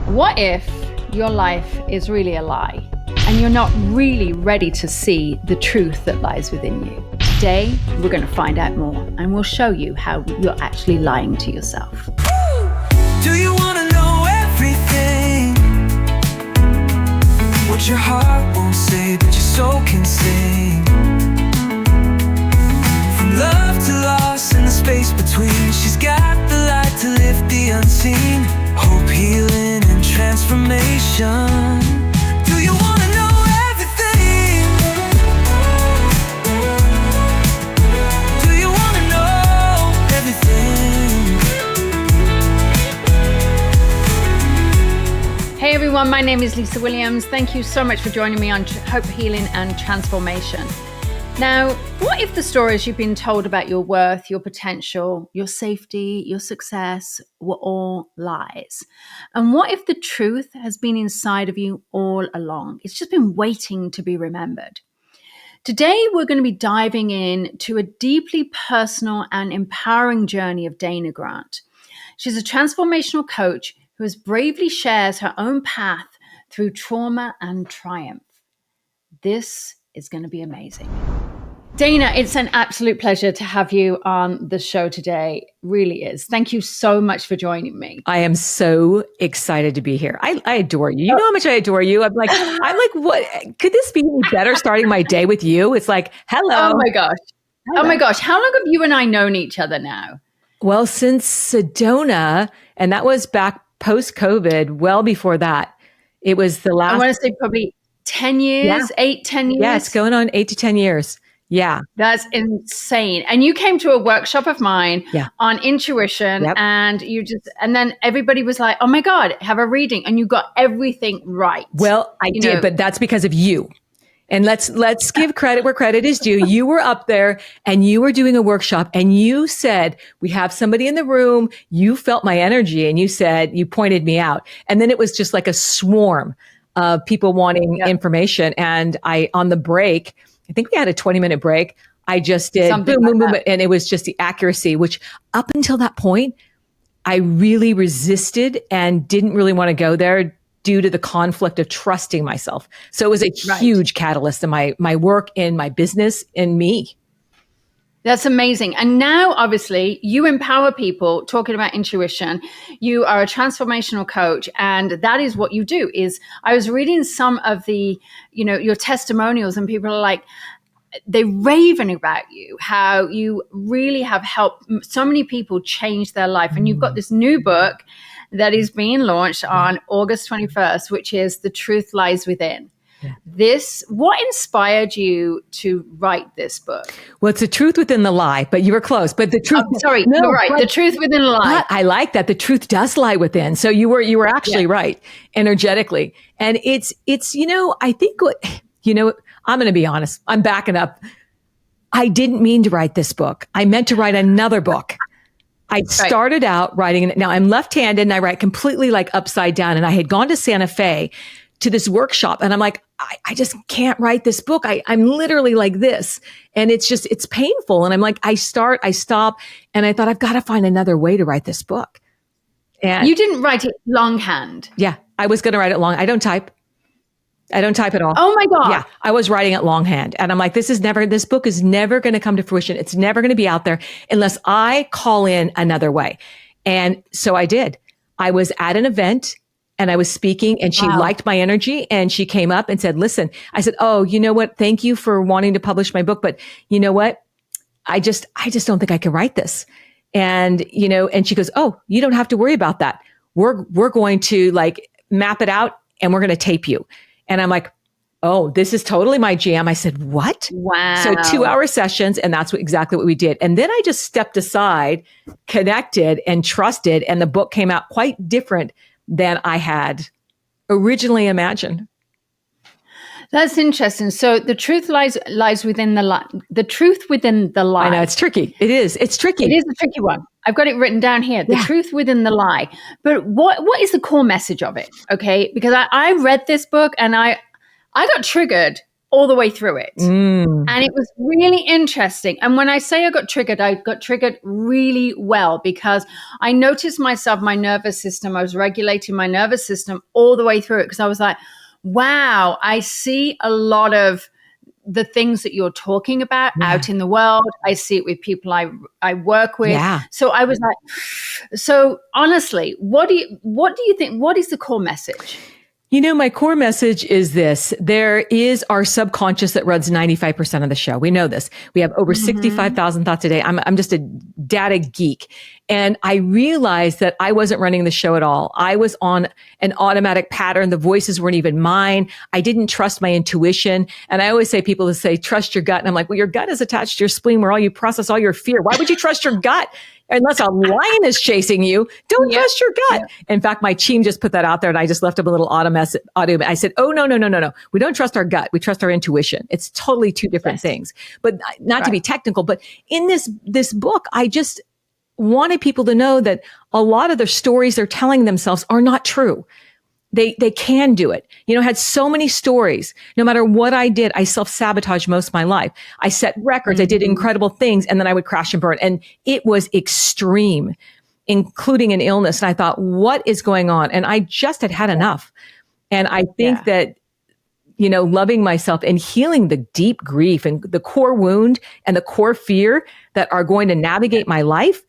What if your life is really a lie and you're not really ready to see the truth that lies within you? Today, we're going to find out more and we'll show you how you're actually lying to yourself. Do you want to know everything? What your heart won't say, but your soul can sing. From love to loss and the space between, she's got the light to lift the unseen. Hope, healing, and transformation. Do you want to know everything? Do you want to know everything? Hey everyone, my name is Lisa Williams. Thank you so much for joining me on Hope, Healing, and Transformation. Now, what if the stories you've been told about your worth, your potential, your safety, your success were all lies? And what if the truth has been inside of you all along? It's just been waiting to be remembered. Today, we're going to be diving in to a deeply personal and empowering journey of Dana Grant. She's a transformational coach who has bravely shares her own path through trauma and triumph. This is going to be amazing. Dana, it's an absolute pleasure to have you on the show today. Really is. Thank you so much for joining me. I am so excited to be here. I adore you. You know how much I adore you. I'm like, what? Could this be any better starting my day with you? It's like, hello. Oh my gosh. Hello. Oh my gosh. How long have you and I known each other now? Well, since Sedona, and that was back post-COVID, well before that. It was the last. I want to say probably 10 years, 8-10 years. Yeah, it's going on 8 to 10 years. Yeah. That's insane. And you came to a workshop of mine on intuition and and then everybody was like, oh my God, have a reading. And you got everything right. Well, I did, but that's because of you. And let's give credit where credit is due. You were up there and you were doing a workshop and you said, we have somebody in the room. You felt my energy and you pointed me out. And then it was just like a swarm of people wanting information. And on the break, I think we had a 20-minute break. I just did boom, boom, boom. And it was just the accuracy, which up until that point, I really resisted and didn't really want to go there due to the conflict of trusting myself. So it was a huge catalyst in my work, in my business, in me. That's amazing. And now, obviously, you empower people talking about intuition. You are a transformational coach. And that is what you do. I was reading some of the, your testimonials and people are like, they're raving about you, how you really have helped so many people change their life. And you've got this new book that is being launched on August 21st, which is The Truth Lies Within. Yeah. What inspired you to write this book? Well, it's the truth within the lie, but you were close. But the truth, you're right. The truth within the lie. I like that. The truth does lie within. So you were actually right energetically. And it's, I think I'm going to be honest. I'm backing up. I didn't mean to write this book. I meant to write another book. I started out writing it. Now I'm left-handed and I write completely like upside down. And I had gone to Santa Fe to this workshop and I'm like, I just can't write this book. I'm literally like this. And it's painful. And I'm like, I stop. And I thought I've got to find another way to write this book. And you didn't write it longhand. Yeah. I was going to write it long. I don't type at all. Oh my God. Yeah. I was writing it longhand and I'm like, this book is never going to come to fruition. It's never going to be out there unless I call in another way. And so I did. I was at an event and I was speaking and she liked my energy and she came up and said, listen, I said, oh, you know what? Thank you for wanting to publish my book. But you know what? I just don't think I can write this. And, and she goes, oh, you don't have to worry about that. We're going to like map it out and we're going to tape you. And I'm like, oh, this is totally my jam. I said, what? Wow. So 2-hour sessions. And that's exactly what we did. And then I just stepped aside, connected and trusted. And the book came out quite different than I had originally imagined. That's interesting. So the truth lies within the lie. The truth within the lie. I know, it's tricky. It is. It's tricky. It is a tricky one. I've got it written down here. The truth within the lie. But what is the core message of it? Okay. Because I read this book and I got triggered all the way through it. And it was really interesting. And when I say I got triggered really well, because I noticed myself, my nervous system, I was regulating my nervous system all the way through it. Because I was like, wow, I see a lot of the things that you're talking about out in the world. I see it with people I work with. Yeah. So I was like, so honestly, what do you think? What is the core message? You know, my core message is this. There is our subconscious that runs 95% of the show. We know this. We have over 65,000 thoughts a day. I'm just a data geek. And I realized that I wasn't running the show at all. I was on an automatic pattern. The voices weren't even mine. I didn't trust my intuition. And I always say, people say, trust your gut. And I'm like, well, your gut is attached to your spleen where you process all your fear. Why would you trust your gut? Unless a lion is chasing you, don't trust your gut. In fact, my team just put that out there and I just left him a little audio. I said, oh, no. We don't trust our gut. We trust our intuition. It's totally two different things, but not to be technical. But in this book, I just wanted people to know that a lot of the stories they're telling themselves are not true. They can do it. You know, I had so many stories. No matter what I did, I self-sabotaged most of my life. I set records. I did incredible things. And then I would crash and burn. And it was extreme, including an illness. And I thought, what is going on? And I just had enough. And I think that, you know, loving myself and healing the deep grief and the core wound and the core fear that are going to navigate my life,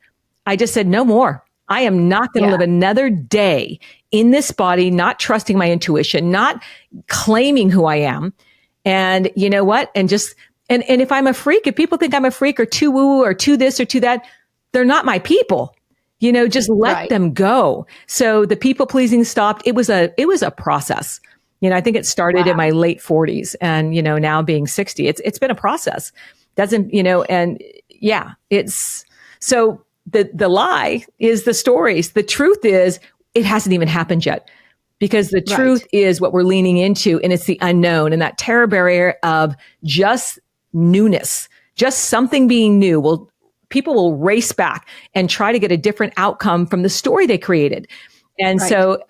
I just said, no more. I am not going to live another day in this body, not trusting my intuition, not claiming who I am. And you know what? And if I'm a freak, if people think I'm a freak or too woo or too this or too that, they're not my people. You know, just let them go. So the people pleasing stopped. It was a process. You know, I think it started in my late 40s and, you know, now being 60, it's been a process. Doesn't, you know, and it's so the lie is the stories. The truth is it hasn't even happened yet, because the truth is what we're leaning into, and it's the unknown and that terror barrier of just newness, just something being new. People will race back and try to get a different outcome from the story they created. And so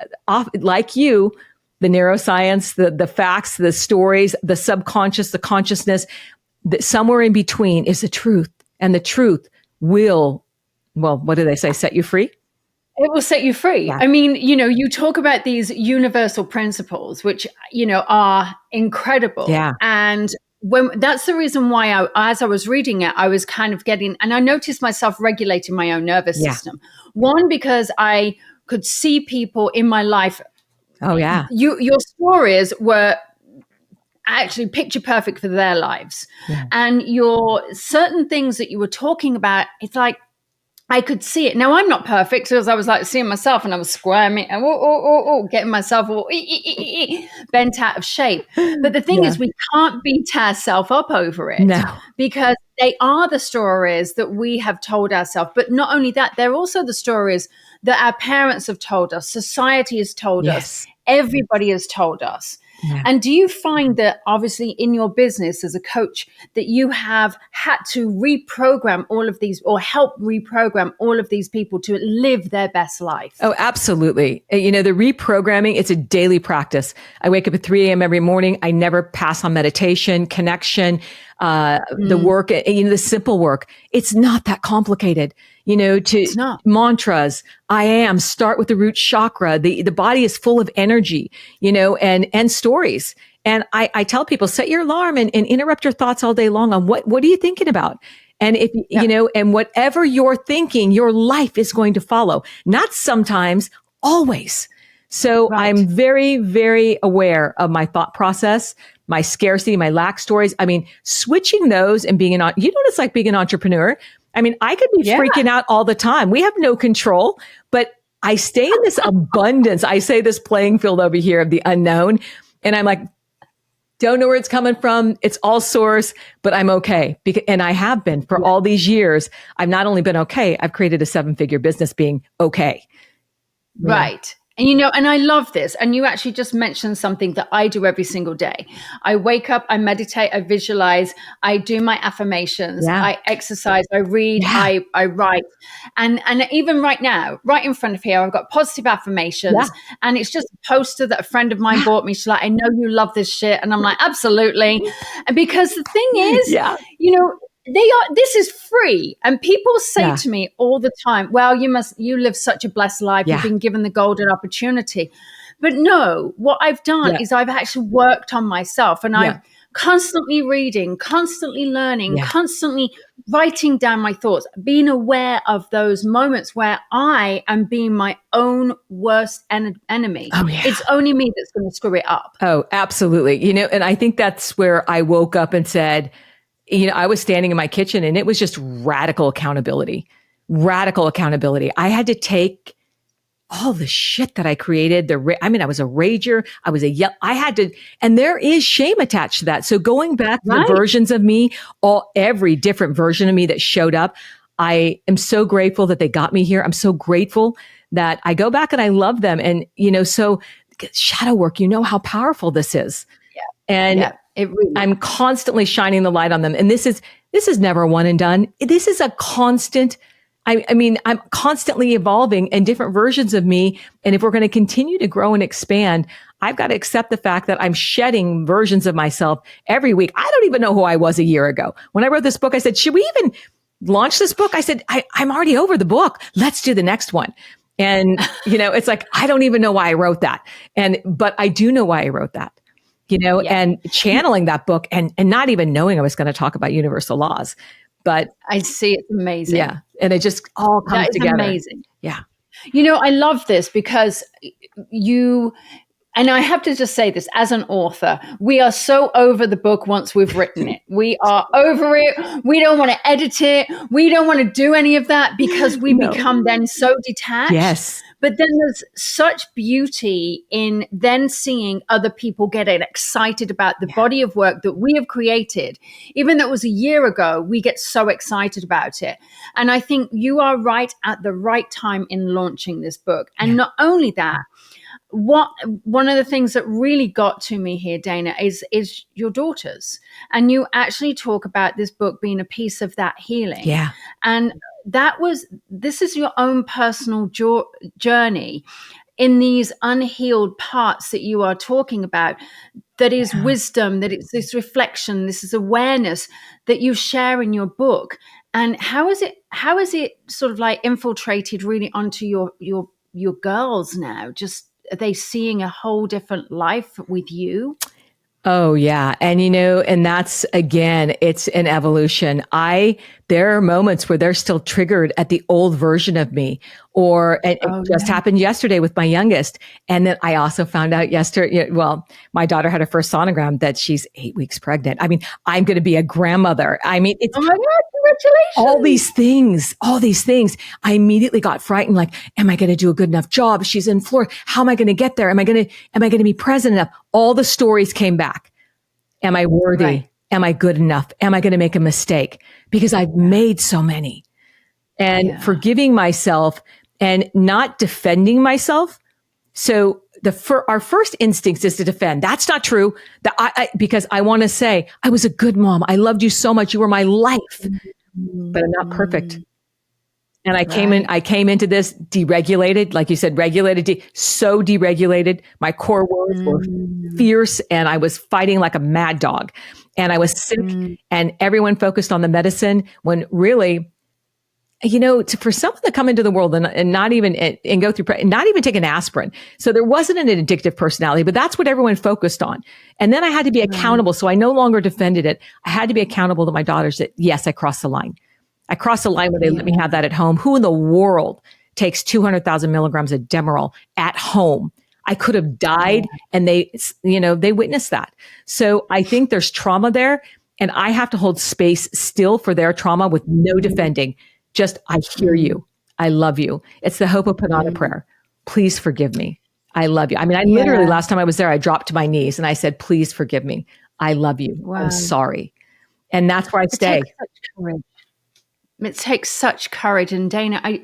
like you, the neuroscience, the facts, the stories, the subconscious, the consciousness, somewhere in between is the truth. And the truth will, well, what do they say? Set you free? It will set you free. Yeah. I mean, you know, you talk about these universal principles, which, you know, are incredible. Yeah. And that's the reason why as I was reading it, I was kind of getting, and I noticed myself regulating my own nervous system. One, because I could see people in my life. Oh, yeah. Your stories were actually picture perfect for their lives. Yeah. And your certain things that you were talking about, it's like, I could see it. Now, I'm not perfect, so I was like seeing myself and I was squirming and getting myself all bent out of shape. But the thing is, we can't beat ourselves up over it because they are the stories that we have told ourselves. But not only that, they're also the stories that our parents have told us, society has told us, everybody has told us. Yeah. And do you find that obviously in your business as a coach that you have had to reprogram all of these or help reprogram all of these people to live their best life? Oh, absolutely. You know, the reprogramming, it's a daily practice. I wake up at 3 a.m. every morning. I never pass on meditation, connection, the work, you know, the simple work. It's not that complicated. You know, mantras, I am, start with the root chakra. The body is full of energy, you know, and stories. And I tell people, set your alarm and interrupt your thoughts all day long on what are you thinking about? And if, you know, and whatever you're thinking, your life is going to follow, not sometimes, always. So I'm very, very aware of my thought process, my scarcity, my lack stories. I mean, switching those and being you know what it's like being an entrepreneur. I mean, I could be freaking out all the time. We have no control, but I stay in this abundance. I say this playing field over here of the unknown. And I'm like, don't know where it's coming from. It's all source, but I'm okay. And I have been for all these years. I've not only been okay, I've created a 7-figure business being okay. Right. And and I love this. And you actually just mentioned something that I do every single day. I wake up, I meditate, I visualize, I do my affirmations, Yeah. I exercise, I read, Yeah. I write. And even right now, right in front of here, I've got positive affirmations. Yeah. And it's just a poster that a friend of mine Yeah. bought me. She's like, I know you love this shit. And I'm like, absolutely. And because the thing is, Yeah. this is free, and people say Yeah. to me all the time, well, you live such a blessed life, Yeah. you've been given the golden opportunity. But no, what I've done is I've actually worked on myself, and I'm constantly reading, constantly learning, constantly writing down my thoughts, being aware of those moments where I am being my own worst enemy. Oh, yeah. It's only me that's going to screw it up. Oh, absolutely. And I think that's where I woke up and said, I was standing in my kitchen and it was just radical accountability. I had to take all the shit that I created. I was a rager. And there is shame attached to that. So going back to the versions of me, every different version of me that showed up, I am so grateful that they got me here. I'm so grateful that I go back and I love them. And, so shadow work, how powerful this is. Yeah. And I'm constantly shining the light on them. And this is never one and done. This is a constant, I'm constantly evolving in different versions of me. And if we're going to continue to grow and expand, I've got to accept the fact that I'm shedding versions of myself every week. I don't even know who I was a year ago. When I wrote this book, I said, should we even launch this book? I said, I'm already over the book. Let's do the next one. And, it's like, I don't even know why I wrote that. But I do know why I wrote that. And channeling that book and not even knowing I was going to talk about universal laws. But I see, it's amazing. Yeah. And it just all comes together. Amazing. Yeah. I love this because and I have to just say this as an author, we are so over the book once we've written it. We are over it. We don't want to edit it. We don't want to do any of that because we become then so detached. Yes. But then there's such beauty in then seeing other people getting excited about the body of work that we have created. Even though it was a year ago, we get so excited about it. And I think you are right at the right time in launching this book. And not only that, one of the things that really got to me here, Dana, is your daughters. And you actually talk about this book being a piece of that healing. Yeah. And this is your own personal journey in these unhealed parts that you are talking about. That is wisdom, that it's this reflection, this is awareness that you share in your book. And how is it sort of like infiltrated really onto your girls now? Are they seeing a whole different life with you? Oh yeah. And and that's, again, it's an evolution. There are moments where they're still triggered at the old version of me, or it just happened yesterday with my youngest. And then I also found out yesterday, my daughter had her first sonogram that she's 8 weeks pregnant. I'm going to be a grandmother. It's, oh my God, congratulations. All these things. I immediately got frightened. Like, am I going to do a good enough job? She's in Florida. How am I going to get there? Am I going to be present enough? All the stories came back. Am I worthy? Right. Am I good enough? Am I going to make a mistake? Because I've made so many. And forgiving myself and not defending myself. So our first instinct is to defend. That's not true. Because I want to say, I was a good mom. I loved you so much. You were my life. But I'm not perfect. And I came into this deregulated, like you said, so deregulated. My core words were fierce and I was fighting like a mad dog and I was sick and everyone focused on the medicine when really, for someone to come into the world and not even, and go through, not even take an aspirin. So there wasn't an addictive personality, but that's what everyone focused on. And then I had to be accountable. So I no longer defended it. I had to be accountable to my daughters that yes, I crossed the line. I crossed the line when they let me have that at home. Who in the world takes 200,000 milligrams of Demerol at home? I could have died and they witnessed that. So I think there's trauma there and I have to hold space still for their trauma with no defending. Just, I hear you. I love you. It's the Ho'oponopono prayer. Please forgive me. I love you. I literally, last time I was there, I dropped to my knees and I said, please forgive me. I love you. Wow. I'm sorry. And that's where I stay. It takes such courage. And Dana,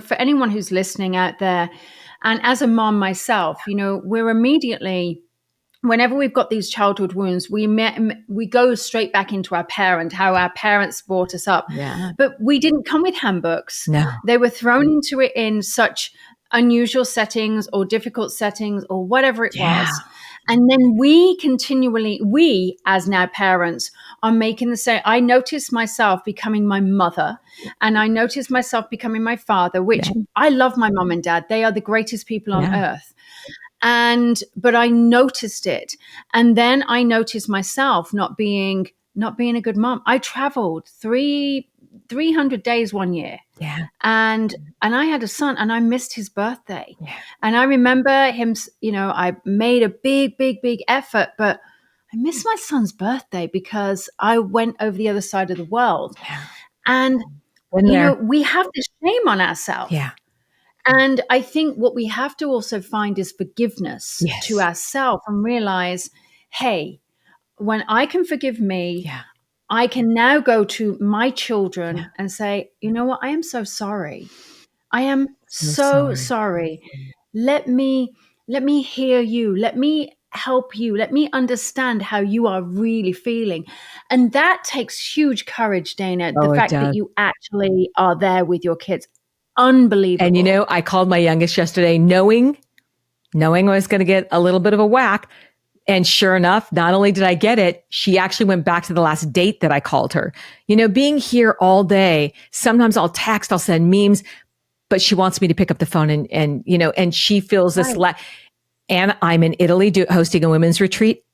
for anyone who's listening out there And as a mom myself, we're immediately, whenever we've got these childhood wounds, we go straight back into how our parents brought us up. Yeah. But we didn't come with handbooks. No. They were thrown into it in such unusual settings or difficult settings or whatever it was. And then we as now parents are making the same. I noticed myself becoming my mother, and I noticed myself becoming my father, which I love my mom and dad. They are the greatest people on earth. But I noticed it. And then I noticed myself not being a good mom. I traveled 300 days one year. Yeah. And I had a son, and I missed his birthday. Yeah. And I remember him, I made a big, big, big effort, but I missed my son's birthday because I went over the other side of the world. Yeah. And, we have this shame on ourselves. Yeah. And I think what we have to also find is forgiveness to ourselves and realize, hey, when I can forgive me, I can now go to my children and say, you know what? I am so sorry. I am so sorry. Let me hear you. Let me help you. Let me understand how you are really feeling. And that takes huge courage, Dana. The fact that you actually are there with your kids. Unbelievable. And I called my youngest yesterday knowing I was going to get a little bit of a whack. And sure enough, not only did I get it, she actually went back to the last date that I called her. Being here all day, sometimes I'll text, I'll send memes, but she wants me to pick up the phone and she feels this. And I'm in Italy hosting a women's retreat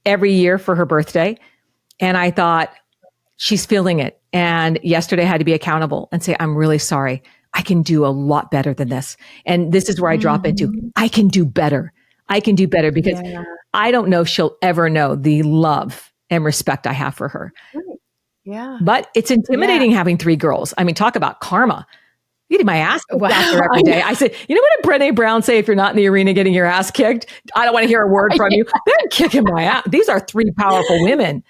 every year for her birthday. And I thought, she's feeling it. And yesterday I had to be accountable and say, I'm really sorry. I can do a lot better than this. And this is where I drop into, I can do better. I can do better because I don't know if she'll ever know the love and respect I have for her. Yeah. But it's intimidating having 3 girls. I mean, talk about karma. Getting my ass kicked out there every day. I said, what did Brené Brown say? If you're not in the arena getting your ass kicked, I don't want to hear a word from you. They're kicking my ass. These are 3 powerful women.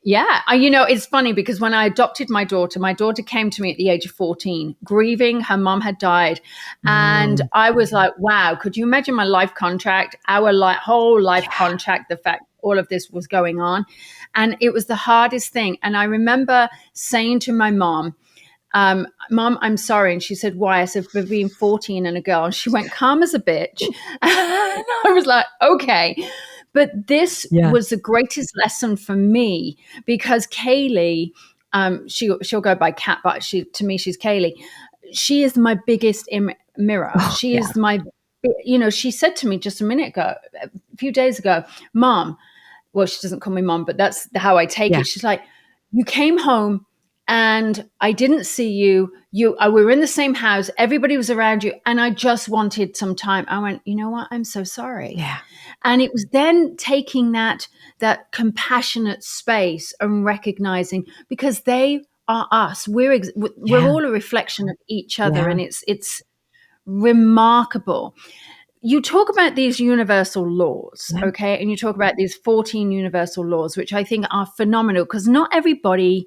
Yeah. It's funny because when I adopted my daughter came to me at the age of 14, grieving. Her mom had died. And I was like, wow, could you imagine my life contract, our whole life contract, the fact all of this was going on. And it was the hardest thing. And I remember saying to my mom, Mom, I'm sorry. And she said, why? I said, for being 14 and a girl. And she went, calm as a bitch. And I was like, okay. But this was the greatest lesson for me because Kaylee, she'll go by Kat, but to me, she's Kaylee. She is my biggest mirror. She is my, she said to me just a few days ago, Mom, well, she doesn't call me Mom, but that's how I take it. She's like, you came home and I didn't see you. We were in the same house. Everybody was around you. And I just wanted some time. I went, you know what? I'm so sorry. Yeah. And it was then taking that compassionate space and recognizing because they are us. We're all a reflection of each other. And it's remarkable. You talk about these universal laws, okay? And you talk about these 14 universal laws, which I think are phenomenal because not everybody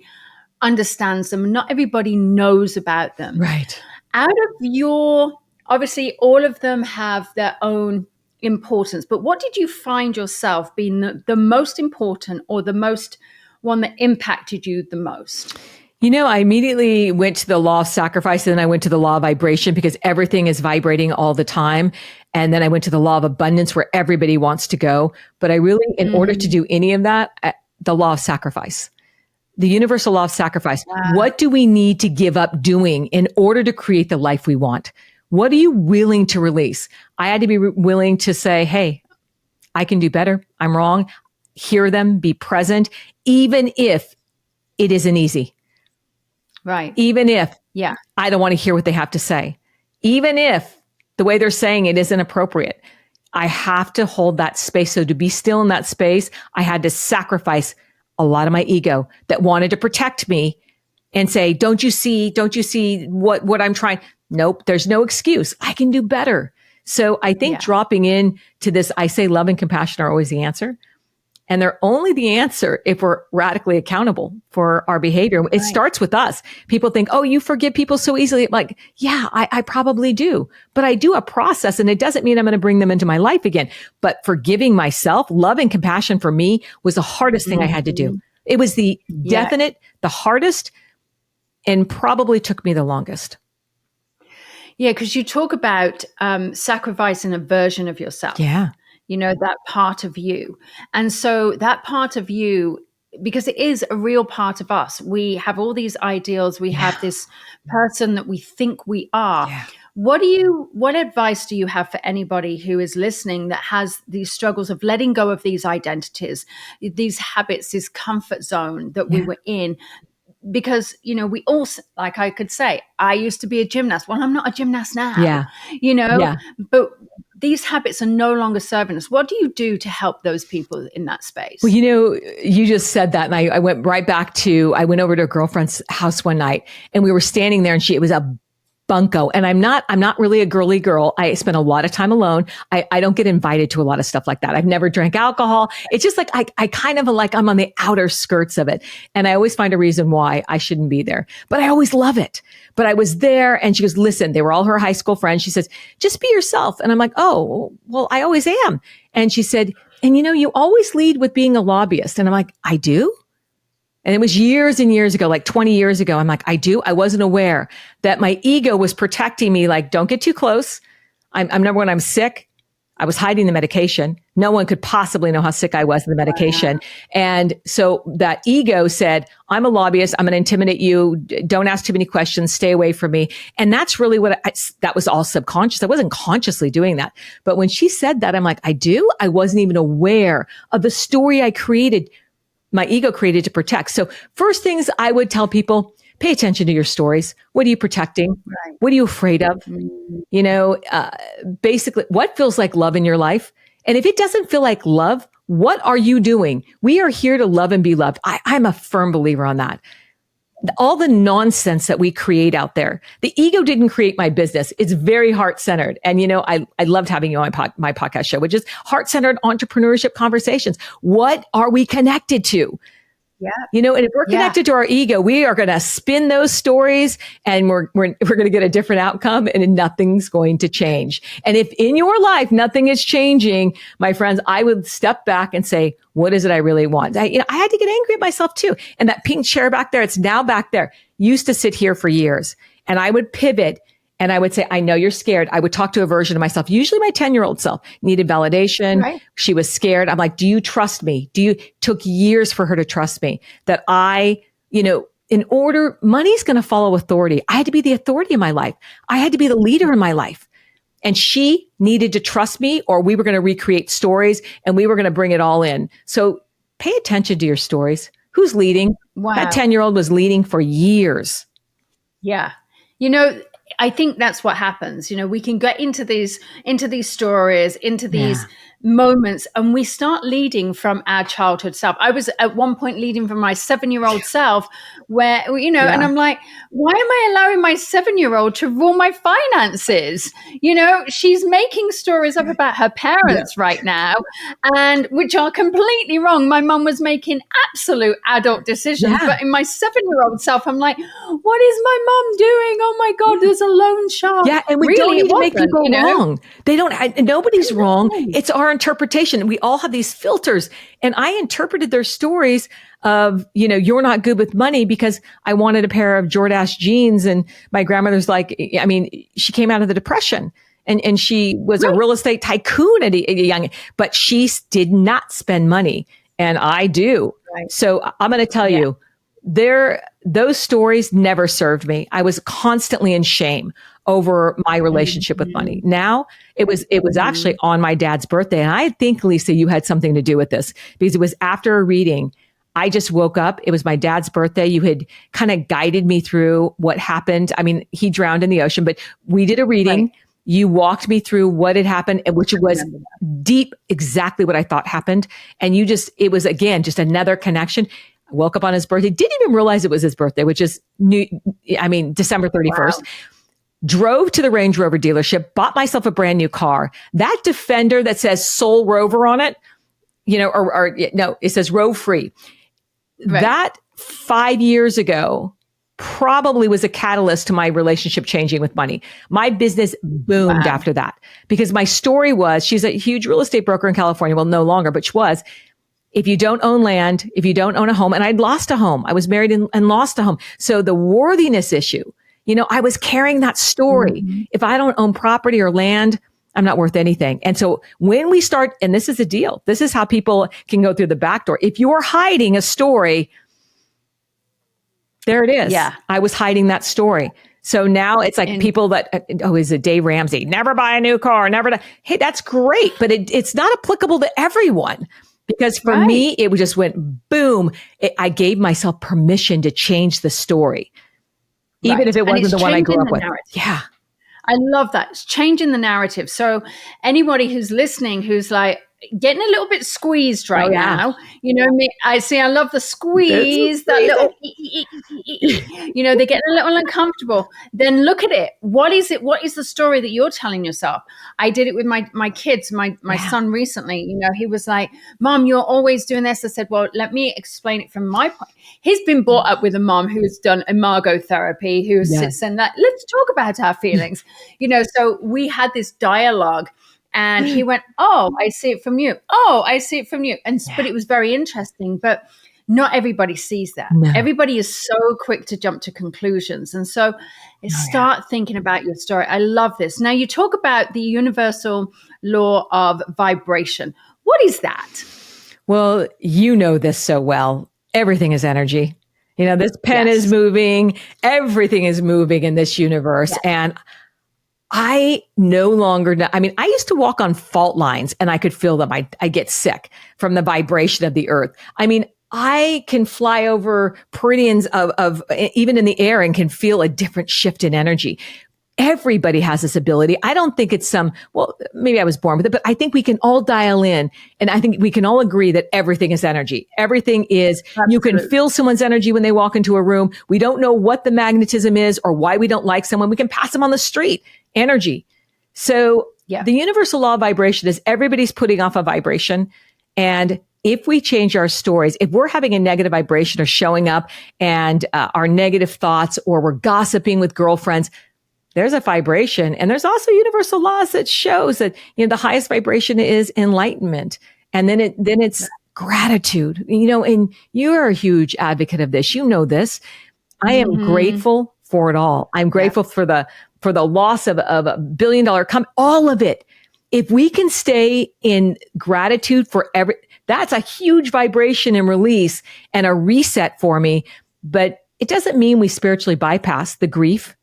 understands them. Not everybody knows about them. Right. Out of obviously all of them have their own importance, but what did you find yourself being the most important or the most one that impacted you the most? I immediately went to the law of sacrifice and then I went to the law of vibration because everything is vibrating all the time. And then I went to the law of abundance where everybody wants to go. But I really, in order to do any of that, the law of sacrifice. The universal law of sacrifice. Wow. What do we need to give up doing in order to create the life we want? What are you willing to release? I had to be willing to say, hey, I can do better. I'm wrong. Hear them, be present, even if it isn't easy. Right. Even if I don't want to hear what they have to say. Even if the way they're saying it isn't appropriate. I have to hold that space. So to be still in that space, I had to sacrifice a lot of my ego that wanted to protect me and say, don't you see what I'm trying? Nope, there's no excuse. I can do better. So I think dropping in to this, I say love and compassion are always the answer. And they're only the answer if we're radically accountable for our behavior. It starts with us. People think, oh, you forgive people so easily. Like, yeah, I probably do, but I do a process, and it doesn't mean I'm going to bring them into my life again. But forgiving myself, love and compassion for me was the hardest thing I had to do. It was the definite, the hardest, and probably took me the longest. Yeah, because you talk about sacrificing a version of yourself. Yeah. You know, that part of you. And so that part of you, because it is a real part of us, we have all these ideals, we have this person that we think we are. Yeah. What advice do you have for anybody who is listening that has these struggles of letting go of these identities, these habits, this comfort zone that we were in? Because, you know, we all, like I could say, I used to be a gymnast. Well, I'm not a gymnast now, you know, but these habits are no longer serving us. What do you do to help those people in that space? Well, you know, you just said that. And I went right back to, I went over to a girlfriend's house one night, and we were standing there, and it was a bunko. And I'm not really a girly girl. I spend a lot of time alone. I don't get invited to a lot of stuff like that. I've never drank alcohol. It's just like, I kind of like, I'm on the outer skirts of it. And I always find a reason why I shouldn't be there, but I always love it. But I was there, and she goes, listen, they were all her high school friends. She says, just be yourself. And I'm like, oh, well, I always am. And she said, and you know, you always lead with being a lobbyist. And I'm like, I do? And it was years and years ago, like 20 years ago. I'm like, I do. I wasn't aware that my ego was protecting me. Like, don't get too close. I'm number one, I'm sick. I was hiding the medication. No one could possibly know how sick I was in the medication. And so that ego said, I'm a lobbyist. I'm going to intimidate you. Don't ask too many questions. Stay away from me. And that's really what that was all subconscious. I wasn't consciously doing that. But when she said that, I'm like, I do. I wasn't even aware of the story I created, my ego created to protect. So first things I would tell people, pay attention to your stories. What are you protecting? Right. What are you afraid of? You know, basically what feels like love in your life? And if it doesn't feel like love, what are you doing? We are here to love and be loved. I'm a firm believer on that. All the nonsense that we create out there, the ego didn't create my business. It's very heart-centered. And, you know, I loved having you on my podcast show, which is heart-centered entrepreneurship conversations. What are we connected to? Yeah. You know, and if we're connected to our ego, we are going to spin those stories, and we're going to get a different outcome, and nothing's going to change. And if in your life, nothing is changing, my friends, I would step back and say, what is it I really want? I had to get angry at myself too. And that pink chair back there, it's now back there, used to sit here for years. And I would pivot, and I would say, I know you're scared. I would talk to a version of myself, usually my 10-year-old self, needed validation. Right. She was scared. I'm like, do you trust me? Took years for her to trust me that money's going to follow authority. I had to be the authority in my life. I had to be the leader in my life. And she needed to trust me, or we were going to recreate stories, and we were going to bring it all in. So pay attention to your stories. Who's leading? Wow. That 10-year-old was leading for years. Yeah. You know, I think that's what happens. You know, we can get into these stories, into these moments, and we start leading from our childhood self. I was at one point leading from my 7-year-old self, where, you know, and I'm like, why am I allowing my 7-year-old to rule my finances? You know, she's making stories up about her parents right now, and which are completely wrong. My mum was making absolute adult decisions, but in my 7-year-old self, I'm like, what is my mum doing? Oh my God, there's a loan shark. Yeah, and we don't need to make people wrong. They don't. Nobody's wrong. It's our interpretation. We all have these filters, and I interpreted their stories of, you know, you're not good with money because I wanted a pair of Jordache jeans, and my grandmother's like, I mean, she came out of the Depression, and she was a real estate tycoon at a young, but she did not spend money, and I do. Right. So I'm going to tell you, those stories never served me. I was constantly in shame over my relationship with money. Now it was actually on my dad's birthday. And I think, Lisa, you had something to do with this, because it was after a reading. I just woke up. It was my dad's birthday. You had kind of guided me through what happened. I mean, he drowned in the ocean, but we did a reading. Right. You walked me through what had happened, which was deep, exactly what I thought happened. And it was, again, just another connection. I woke up on his birthday, didn't even realize it was his birthday, which is December 31st. Wow. Drove to the Range Rover dealership, bought myself a brand new car. That Defender that says Soul Rover on it, or no, it says row free. Right. That 5 years ago probably was a catalyst to my relationship changing with money. My business boomed after that because my story was, she's a huge real estate broker in California. Well, no longer, but she was. If you don't own land, if you don't own a home, and I'd lost a home, I was married and lost a home. So the worthiness issue, I was carrying that story. Mm-hmm. If I don't own property or land, I'm not worth anything. And so when we start, and this is the deal, this is how people can go through the back door. If you're hiding a story, there it is. Yeah. I was hiding that story. So now it's like people that, is it Dave Ramsey? Never buy a new car, Hey, that's great, but it's not applicable to everyone. Because for me, it just went boom. I gave myself permission to change the story, even if it wasn't the one I grew up with. Yeah. I love that. It's changing the narrative. So anybody who's listening, who's like getting a little bit squeezed right now, I love the squeeze, that little, they're getting a little uncomfortable. Then look at it. What is it? What is the story that you're telling yourself? I did it with my kids, my son recently, he was like, Mom, you're always doing this. I said, well, let me explain it from my point. He's been brought up with a mom who's done imago therapy, who sits and like, let's talk about our feelings, so we had this dialogue. And he went, oh, I see it from you. Oh, I see it from you. But it was very interesting. But not everybody sees that. No. Everybody is so quick to jump to conclusions. And so start thinking about your story. I love this. Now, you talk about the universal law of vibration. What is that? Well, you know this so well. Everything is energy. This pen is moving. Everything is moving in this universe. Yes. And I no longer know. I mean, I used to walk on fault lines and I could feel them. I get sick from the vibration of the earth. I mean, I can fly over meridians of even in the air and can feel a different shift in energy. Everybody has this ability. I don't think it's maybe I was born with it, but I think we can all dial in. And I think we can all agree that everything is energy. Everything is, Absolutely. You can feel someone's energy when they walk into a room. We don't know what the magnetism is or why we don't like someone. We can pass them on the street. Energy. So the universal law of vibration is everybody's putting off a vibration. And if we change our stories, if we're having a negative vibration or showing up and our negative thoughts, or we're gossiping with girlfriends, there's a vibration. And there's also universal laws that shows that, the highest vibration is enlightenment. And then it's gratitude, and you're a huge advocate of this. You know this. I am grateful for it all. I'm grateful for the loss of a $1 billion company, all of it. If we can stay in gratitude for that's a huge vibration and release and a reset for me. But it doesn't mean we spiritually bypass the grief,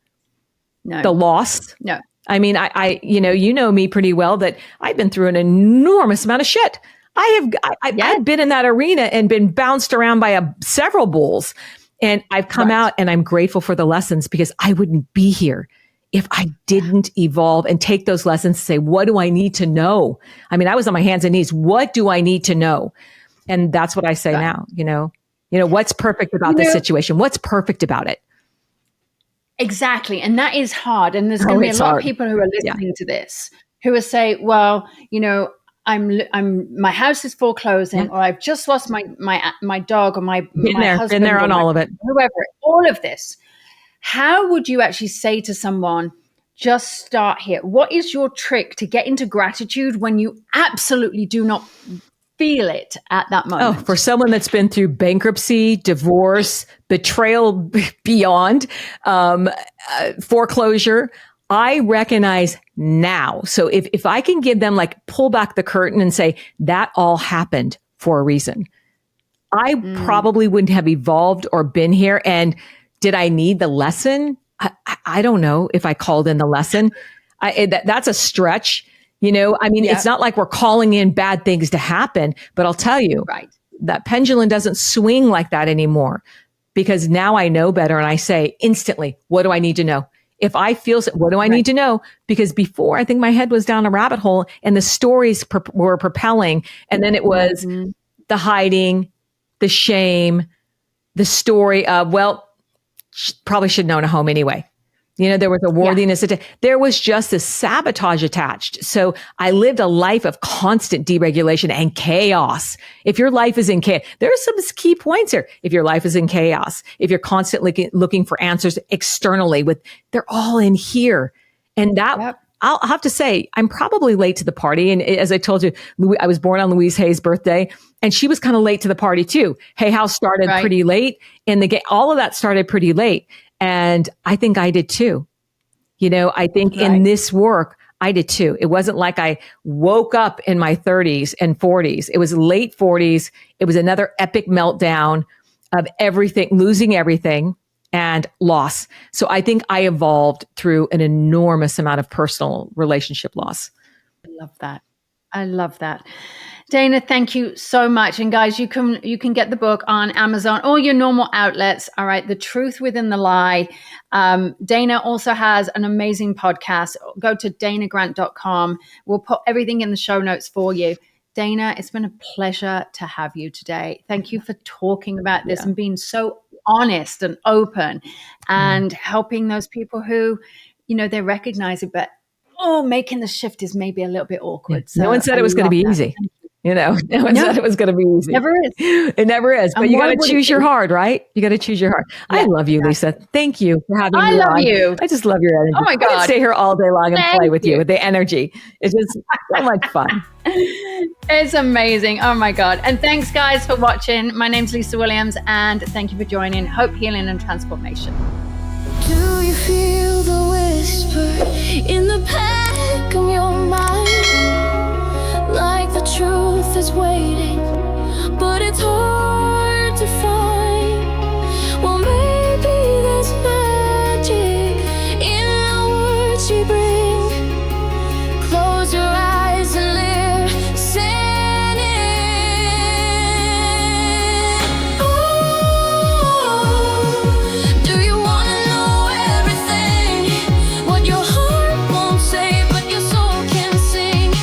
the loss. No. I mean, I you know me pretty well that I've been through an enormous amount of shit. I've been in that arena and been bounced around by several bulls. And I've come out and I'm grateful for the lessons, because I wouldn't be here if I didn't evolve and take those lessons and say, what do I need to know? I mean, I was on my hands and knees. What do I need to know? And that's what I say now, what's perfect about this situation? What's perfect about it? Exactly. And that is hard. And there's going to be a lot of people who are listening to this who will say, well, my house is foreclosing, or I've just lost my dog, or my husband, been there on all of it, whoever, all of this. How would you actually say to someone, just start here? What is your trick to get into gratitude when you absolutely do not feel it at that moment? Oh, for someone that's been through bankruptcy, divorce, betrayal beyond, foreclosure, I recognize now. So if I can give them, pull back the curtain and say, that all happened for a reason, I probably wouldn't have evolved or been here. And did I need the lesson? I don't know if I called in the lesson. That's a stretch. It's not like we're calling in bad things to happen, but I'll tell you, that pendulum doesn't swing like that anymore, because now I know better. And I say instantly, what do I need to know? If I feel, what do I need to know? Because before, I think my head was down a rabbit hole and the stories were propelling. And then it was the hiding, the shame, the story of, probably should have known a home anyway. There was a worthiness. There was just this sabotage attached. So I lived a life of constant deregulation and chaos. If your life is in chaos, there are some key points here. If your life is in chaos, if you're constantly looking for answers externally they're all in here. And that, I'll have to say, I'm probably late to the party. And as I told you, I was born on Louise Hay's birthday, and she was kind of late to the party too. Hay House started pretty late, and all of that started pretty late. And I think I did too. I think in this work, I did too. It wasn't like I woke up in my 30s and 40s. It was late 40s. It was another epic meltdown of everything, losing everything and loss. So I think I evolved through an enormous amount of personal relationship loss. I love that. I love that. Dana, thank you so much. And guys, you can get the book on Amazon, all your normal outlets. All right. The Truth Within the Lie. Dana also has an amazing podcast. Go to danagrant.com. We'll put everything in the show notes for you. Dana, it's been a pleasure to have you today. Thank you for talking about this and being so honest and open and helping those people who, they recognize it, but making the shift is maybe a little bit awkward. So no one said it was going to be easy. No one said it was going to be easy. Never is. It never is. But you got to choose your heart, right? You got to choose your heart. Yeah, I love you, Lisa. Thank you for having me on. I love you. I just love your energy. Oh my God. I could stay here all day long and play with you with the energy. It's just so much fun. It's amazing. Oh my God. And thanks guys for watching. My name's Lisa Williams, and thank you for joining Hope, Healing and Transformation. Do you feel the whisper in the back of your mind? Like the truth is waiting, but it's hard to find. Well, maybe there's magic in the words you bring. Close your eyes and listen in. Oh, do you want to know everything? What your heart won't say, but your soul can sing.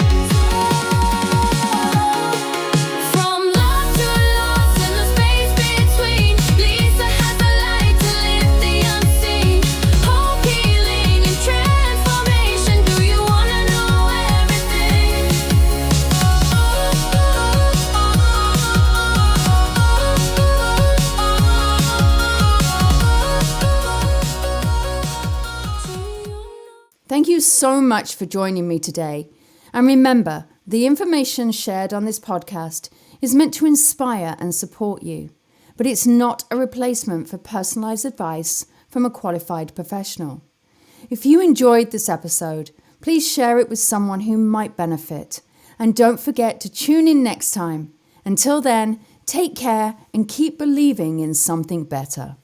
From love to loss in the space between, Lisa has the light to lift the unseen. Hope, healing, and transformation. Do you want to know everything? Thank you so much for joining me today. And remember, the information shared on this podcast is meant to inspire and support you, but it's not a replacement for personalized advice from a qualified professional. If you enjoyed this episode, please share it with someone who might benefit. And don't forget to tune in next time. Until then, take care and keep believing in something better.